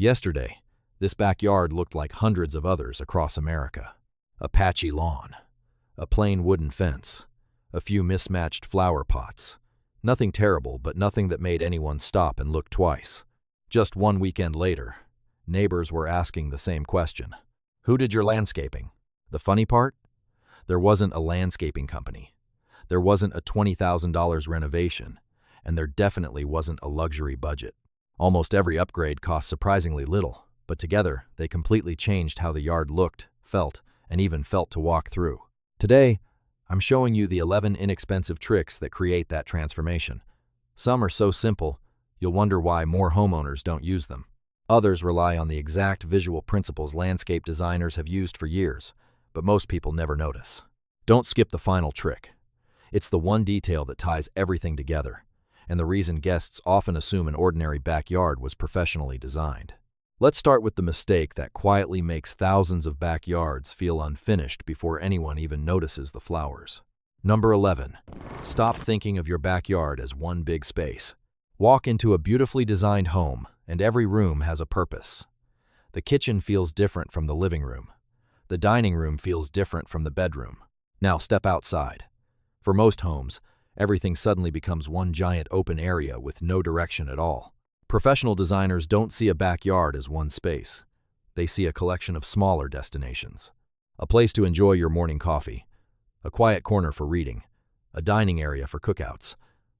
Yesterday, this backyard looked like hundreds of others across America. A patchy lawn, a plain wooden fence, a few mismatched flower pots. Nothing terrible, but nothing that made anyone stop and look twice. Just one weekend later, neighbors were asking the same question. Who did your landscaping? The funny part? There wasn't a landscaping company. There wasn't a $20,000 renovation, and there definitely wasn't a luxury budget. Almost every upgrade cost surprisingly little, but together they completely changed how the yard looked, felt, and even felt to walk through. Today, I'm showing you the 11 inexpensive tricks that create that transformation. Some are so simple, you'll wonder why more homeowners don't use them. Others rely on the exact visual principles landscape designers have used for years, but most people never notice. Don't skip the final trick. It's the one detail that ties everything together, and the reason guests often assume an ordinary backyard was professionally designed. Let's start with the mistake that quietly makes thousands of backyards feel unfinished before anyone even notices the flowers. Number 11. Stop thinking of your backyard as one big space. Walk into a beautifully designed home, and every room has a purpose. The kitchen feels different from the living room. The dining room feels different from the bedroom. Now step outside. For most homes, everything suddenly becomes one giant open area with no direction at all. Professional designers don't see a backyard as one space. They see a collection of smaller destinations. A place to enjoy your morning coffee, a quiet corner for reading, a dining area for cookouts,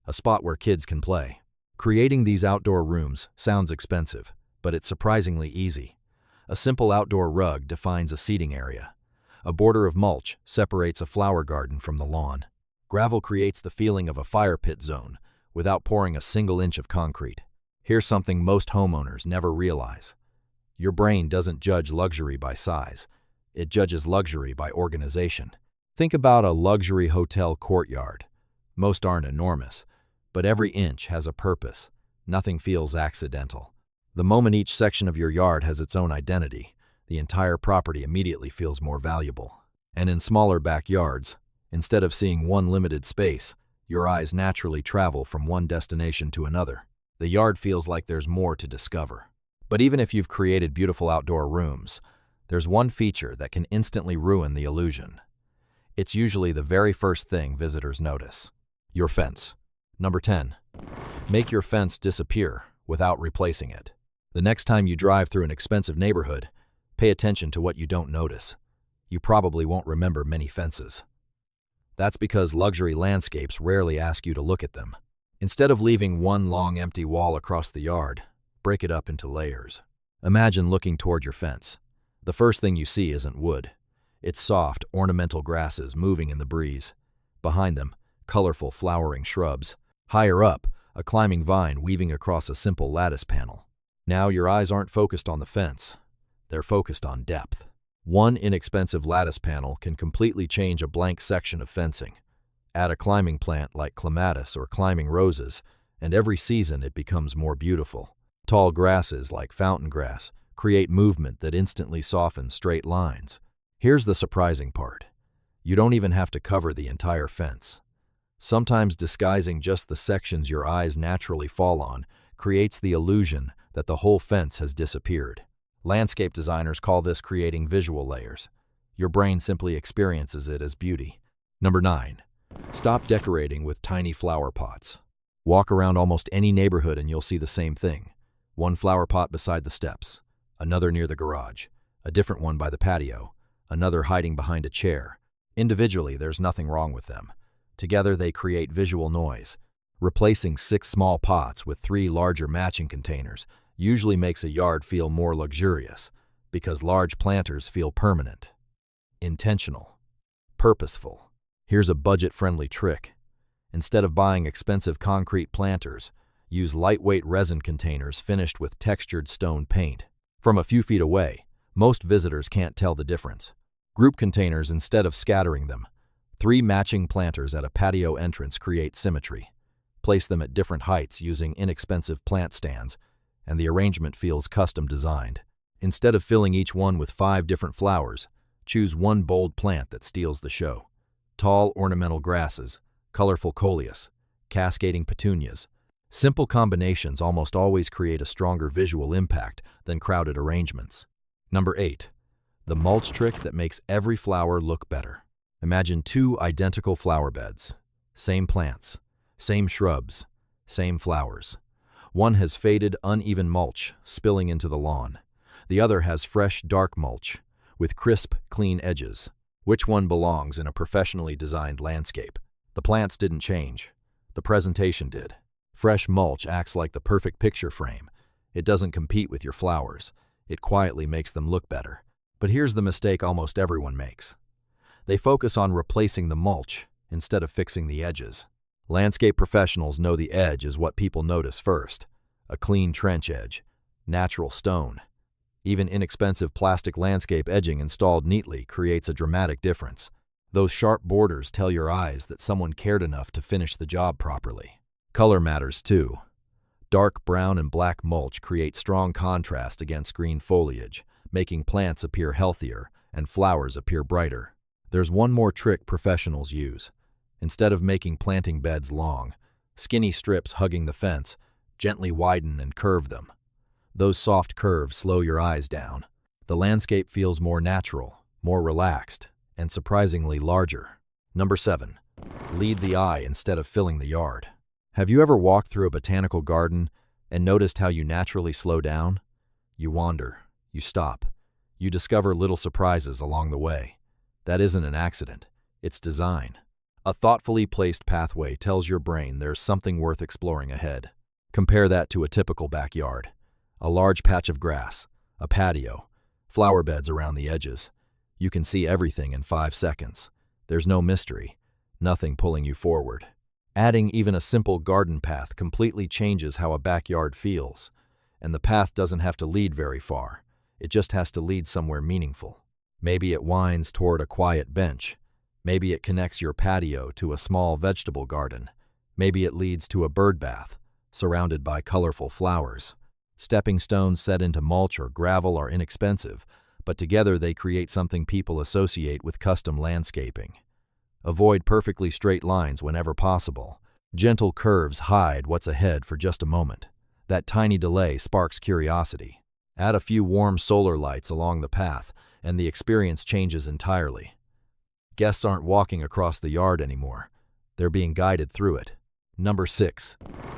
a spot where kids can play. Creating these outdoor rooms sounds expensive, but it's surprisingly easy. A simple outdoor rug defines a seating area. A border of mulch separates a flower garden from the lawn. Gravel creates the feeling of a fire pit zone without pouring a single inch of concrete. Here's something most homeowners never realize. Your brain doesn't judge luxury by size. It judges luxury by organization. Think about a luxury hotel courtyard. Most aren't enormous, but every inch has a purpose. Nothing feels accidental. The moment each section of your yard has its own identity, the entire property immediately feels more valuable. And in smaller backyards, instead of seeing one limited space, your eyes naturally travel from one destination to another. The yard feels like there's more to discover. But even if you've created beautiful outdoor rooms, there's one feature that can instantly ruin the illusion. It's usually the very first thing visitors notice. Your fence. Number 10. Make your fence disappear without replacing it. The next time you drive through an expensive neighborhood, pay attention to what you don't notice. You probably won't remember many fences. That's because luxury landscapes rarely ask you to look at them. Instead of leaving one long empty wall across the yard, break it up into layers. Imagine looking toward your fence. The first thing you see isn't wood. It's soft, ornamental grasses moving in the breeze. Behind them, colorful flowering shrubs. Higher up, a climbing vine weaving across a simple lattice panel. Now your eyes aren't focused on the fence. They're focused on depth. One inexpensive lattice panel can completely change a blank section of fencing. Add a climbing plant like clematis or climbing roses, and every season it becomes more beautiful. Tall grasses like fountain grass create movement that instantly softens straight lines. Here's the surprising part. You don't even have to cover the entire fence. Sometimes disguising just the sections your eyes naturally fall on creates the illusion that the whole fence has disappeared. Landscape designers call this creating visual layers. Your brain simply experiences it as beauty. Number 9. Stop decorating with tiny flower pots. Walk around almost any neighborhood and you'll see the same thing. One flower pot beside the steps, another near the garage, a different one by the patio, another hiding behind a chair. Individually, there's nothing wrong with them. Together, they create visual noise. Replacing 6 small pots with 3 larger matching containers usually makes a yard feel more luxurious because large planters feel permanent, intentional, purposeful. Here's a budget-friendly trick. Instead of buying expensive concrete planters, use lightweight resin containers finished with textured stone paint. From a few feet away, most visitors can't tell the difference. Group containers instead of scattering them. 3 matching planters at a patio entrance create symmetry. Place them at different heights using inexpensive plant stands, and the arrangement feels custom designed. Instead of filling each one with 5 different flowers, choose one bold plant that steals the show. Tall ornamental grasses, colorful coleus, cascading petunias. Simple combinations almost always create a stronger visual impact than crowded arrangements. Number 8. The mulch trick that makes every flower look better. Imagine two identical flower beds. Same plants, same shrubs, same flowers. One has faded, uneven mulch spilling into the lawn. The other has fresh, dark mulch with crisp, clean edges. Which one belongs in a professionally designed landscape? The plants didn't change. The presentation did. Fresh mulch acts like the perfect picture frame. It doesn't compete with your flowers. It quietly makes them look better. But here's the mistake almost everyone makes. They focus on replacing the mulch instead of fixing the edges. Landscape professionals know the edge is what people notice first. A clean trench edge, natural stone. Even inexpensive plastic landscape edging installed neatly creates a dramatic difference. Those sharp borders tell your eyes that someone cared enough to finish the job properly. Color matters too. Dark brown and black mulch create strong contrast against green foliage, making plants appear healthier and flowers appear brighter. There's one more trick professionals use. Instead of making planting beds long, skinny strips hugging the fence, gently widen and curve them. Those soft curves slow your eyes down. The landscape feels more natural, more relaxed, and surprisingly larger. Number 7. Lead the eye instead of filling the yard. Have you ever walked through a botanical garden and noticed how you naturally slow down? You wander, you stop, you discover little surprises along the way. That isn't an accident, it's design. A thoughtfully placed pathway tells your brain there's something worth exploring ahead. Compare that to a typical backyard. A large patch of grass, a patio, flower beds around the edges. You can see everything in 5 seconds. There's no mystery, nothing pulling you forward. Adding even a simple garden path completely changes how a backyard feels. And the path doesn't have to lead very far. It just has to lead somewhere meaningful. Maybe it winds toward a quiet bench. Maybe it connects your patio to a small vegetable garden. Maybe it leads to a bird bath, surrounded by colorful flowers. Stepping stones set into mulch or gravel are inexpensive, but together they create something people associate with custom landscaping. Avoid perfectly straight lines whenever possible. Gentle curves hide what's ahead for just a moment. That tiny delay sparks curiosity. Add a few warm solar lights along the path, and the experience changes entirely. Guests aren't walking across the yard anymore. They're being guided through it. Number 6.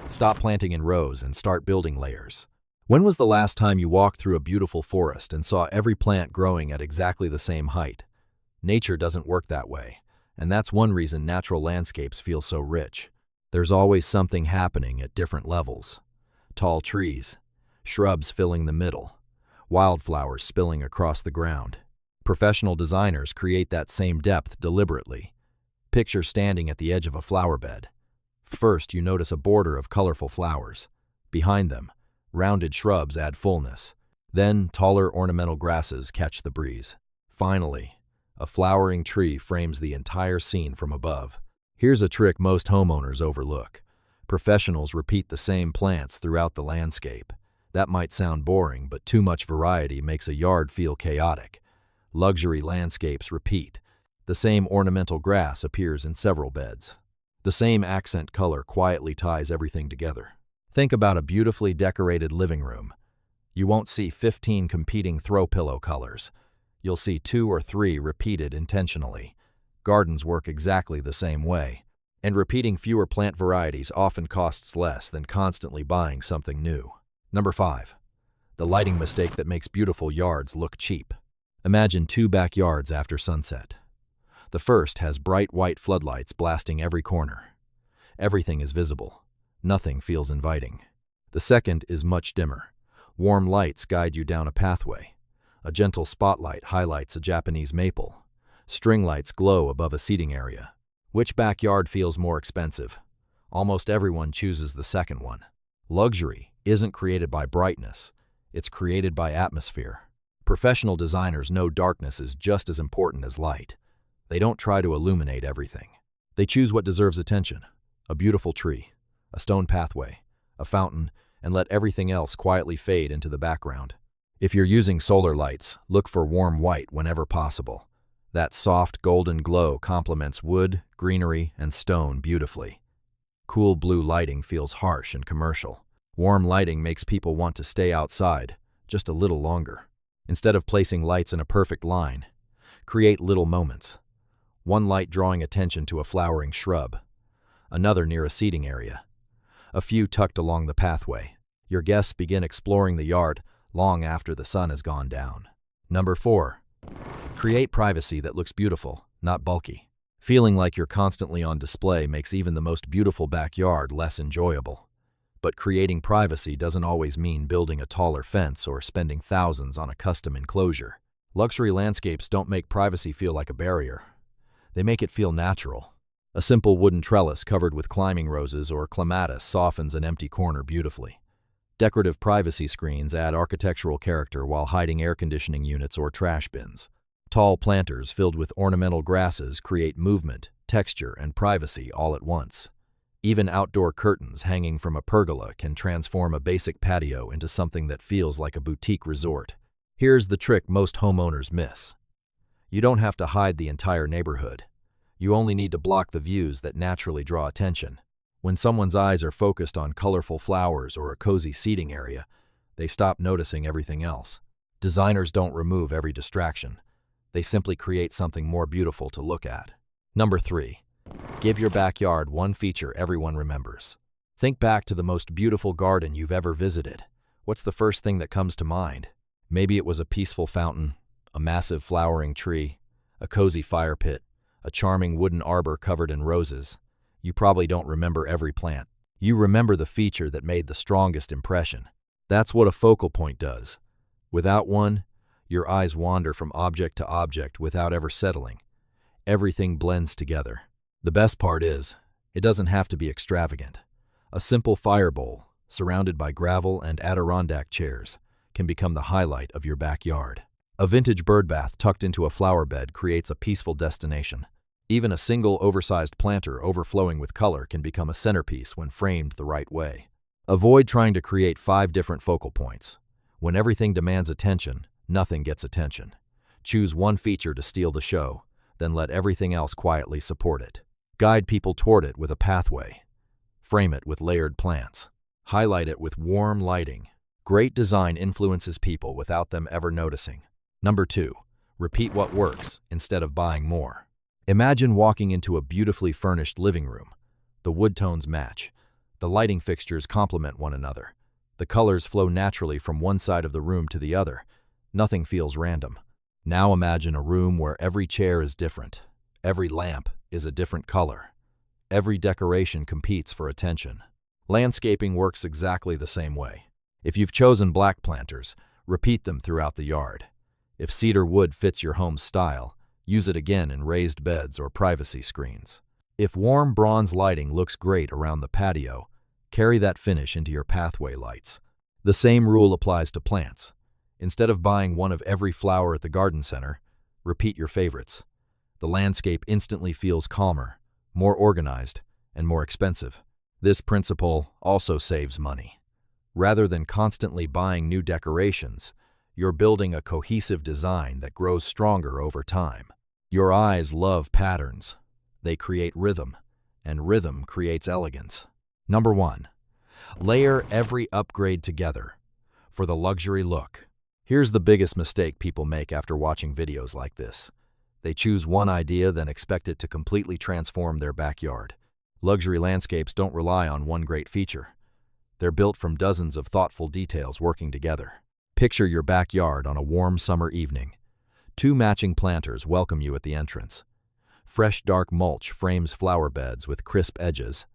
Stop planting in rows and start building layers. When was the last time you walked through a beautiful forest and saw every plant growing at exactly the same height? Nature doesn't work that way, and that's one reason natural landscapes feel so rich. There's always something happening at different levels. Tall trees, shrubs filling the middle, wildflowers spilling across the ground. Professional designers create that same depth deliberately. Picture standing at the edge of a flower bed. First, you notice a border of colorful flowers. Behind them, rounded shrubs add fullness. Then, taller ornamental grasses catch the breeze. Finally, a flowering tree frames the entire scene from above. Here's a trick most homeowners overlook. Professionals repeat the same plants throughout the landscape. That might sound boring, but too much variety makes a yard feel chaotic. Luxury landscapes repeat. The same ornamental grass appears in several beds. The same accent color quietly ties everything together. Think about a beautifully decorated living room. You won't see 15 competing throw pillow colors. You'll see 2 or 3 repeated intentionally. Gardens work exactly the same way, and repeating fewer plant varieties often costs less than constantly buying something new. Number 5. The lighting mistake that makes beautiful yards look cheap. Imagine 2 backyards after sunset. The first has bright white floodlights blasting every corner. Everything is visible. Nothing feels inviting. The second is much dimmer. Warm lights guide you down a pathway. A gentle spotlight highlights a Japanese maple. String lights glow above a seating area. Which backyard feels more expensive? Almost everyone chooses the second one. Luxury isn't created by brightness. It's created by atmosphere. Professional designers know darkness is just as important as light. They don't try to illuminate everything. They choose what deserves attention. A beautiful tree, a stone pathway, a fountain, and let everything else quietly fade into the background. If you're using solar lights, look for warm white whenever possible. That soft golden glow complements wood, greenery, and stone beautifully. Cool blue lighting feels harsh and commercial. Warm lighting makes people want to stay outside just a little longer. Instead of placing lights in a perfect line, create little moments. One light drawing attention to a flowering shrub, another near a seating area, a few tucked along the pathway. Your guests begin exploring the yard long after the sun has gone down. Number 4. Create privacy that looks beautiful, not bulky. Feeling like you're constantly on display makes even the most beautiful backyard less enjoyable. But creating privacy doesn't always mean building a taller fence or spending thousands on a custom enclosure. Luxury landscapes don't make privacy feel like a barrier. They make it feel natural. A simple wooden trellis covered with climbing roses or clematis softens an empty corner beautifully. Decorative privacy screens add architectural character while hiding air conditioning units or trash bins. Tall planters filled with ornamental grasses create movement, texture, and privacy all at once. Even outdoor curtains hanging from a pergola can transform a basic patio into something that feels like a boutique resort. Here's the trick most homeowners miss. You don't have to hide the entire neighborhood. You only need to block the views that naturally draw attention. When someone's eyes are focused on colorful flowers or a cozy seating area, they stop noticing everything else. Designers don't remove every distraction. They simply create something more beautiful to look at. Number 3. Give your backyard one feature everyone remembers. Think back to the most beautiful garden you've ever visited. What's the first thing that comes to mind? Maybe it was a peaceful fountain, a massive flowering tree, a cozy fire pit, a charming wooden arbor covered in roses. You probably don't remember every plant. You remember the feature that made the strongest impression. That's what a focal point does. Without one, your eyes wander from object to object without ever settling. Everything blends together. The best part is, it doesn't have to be extravagant. A simple fire bowl, surrounded by gravel and Adirondack chairs, can become the highlight of your backyard. A vintage bird bath tucked into a flower bed creates a peaceful destination. Even a single oversized planter overflowing with color can become a centerpiece when framed the right way. Avoid trying to create 5 different focal points. When everything demands attention, nothing gets attention. Choose one feature to steal the show, then let everything else quietly support it. Guide people toward it with a pathway. Frame it with layered plants. Highlight it with warm lighting. Great design influences people without them ever noticing. Number 2. Repeat what works instead of buying more. Imagine walking into a beautifully furnished living room. The wood tones match. The lighting fixtures complement one another. The colors flow naturally from one side of the room to the other. Nothing feels random. Now imagine a room where every chair is different. Every lamp is a different color. Every decoration competes for attention. Landscaping works exactly the same way. If you've chosen black planters, repeat them throughout the yard. If cedar wood fits your home's style, use it again in raised beds or privacy screens. If warm bronze lighting looks great around the patio, carry that finish into your pathway lights. The same rule applies to plants. Instead of buying one of every flower at the garden center, repeat your favorites. The landscape instantly feels calmer, more organized, and more expensive. This principle also saves money. Rather than constantly buying new decorations, you're building a cohesive design that grows stronger over time. Your eyes love patterns. They create rhythm, and rhythm creates elegance. Number 1. Layer every upgrade together for the luxury look. Here's the biggest mistake people make after watching videos like this. They choose one idea, then expect it to completely transform their backyard. Luxury landscapes don't rely on one great feature. They're built from dozens of thoughtful details working together. Picture your backyard on a warm summer evening. 2 matching planters welcome you at the entrance. Fresh dark mulch frames flower beds with crisp edges.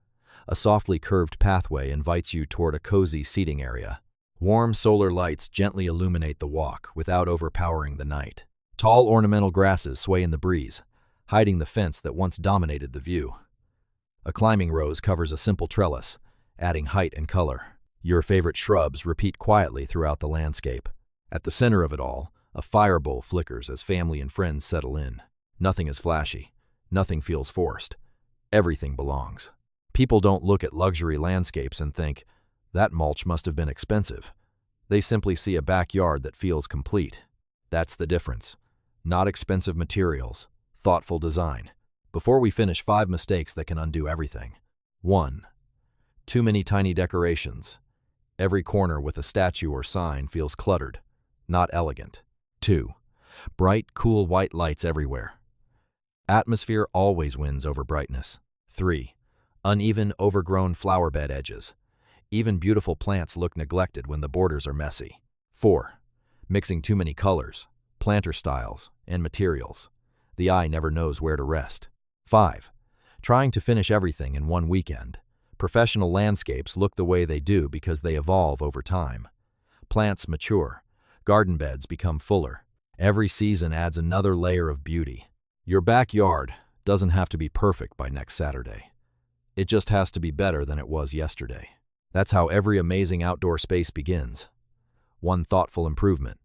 A softly curved pathway invites you toward a cozy seating area. Warm solar lights gently illuminate the walk without overpowering the night. Tall ornamental grasses sway in the breeze, hiding the fence that once dominated the view. A climbing rose covers a simple trellis, adding height and color. Your favorite shrubs repeat quietly throughout the landscape. At the center of it all, a fire bowl flickers as family and friends settle in. Nothing is flashy. Nothing feels forced. Everything belongs. People don't look at luxury landscapes and think, that mulch must have been expensive. They simply see a backyard that feels complete. That's the difference. Not expensive materials, thoughtful design. Before we finish, 5 mistakes that can undo everything. 1. Too many tiny decorations. Every corner with a statue or sign feels cluttered, not elegant. 2. Bright, cool white lights everywhere. Atmosphere always wins over brightness. 3. Uneven, overgrown flower bed edges. Even beautiful plants look neglected when the borders are messy. 4. Mixing too many colors, planter styles, and materials. The eye never knows where to rest. 5. Trying to finish everything in one weekend. Professional landscapes look the way they do because they evolve over time. Plants mature. Garden beds become fuller. Every season adds another layer of beauty. Your backyard doesn't have to be perfect by next Saturday. It just has to be better than it was yesterday. That's how every amazing outdoor space begins. One thoughtful improvement,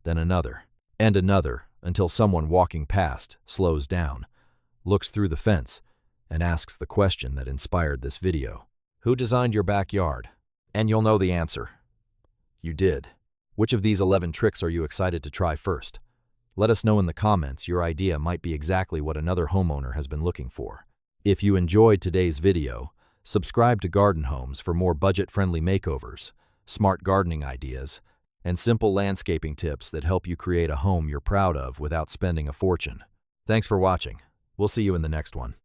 then another, and another, until someone walking past slows down, looks through the fence, and asks the question that inspired this video. Who designed your backyard? And you'll know the answer. You did. Which of these 11 tricks are you excited to try first? Let us know in the comments. Your idea might be exactly what another homeowner has been looking for. If you enjoyed today's video, subscribe to Garden Homes for more budget-friendly makeovers, smart gardening ideas, and simple landscaping tips that help you create a home you're proud of without spending a fortune. Thanks for watching. We'll see you in the next one.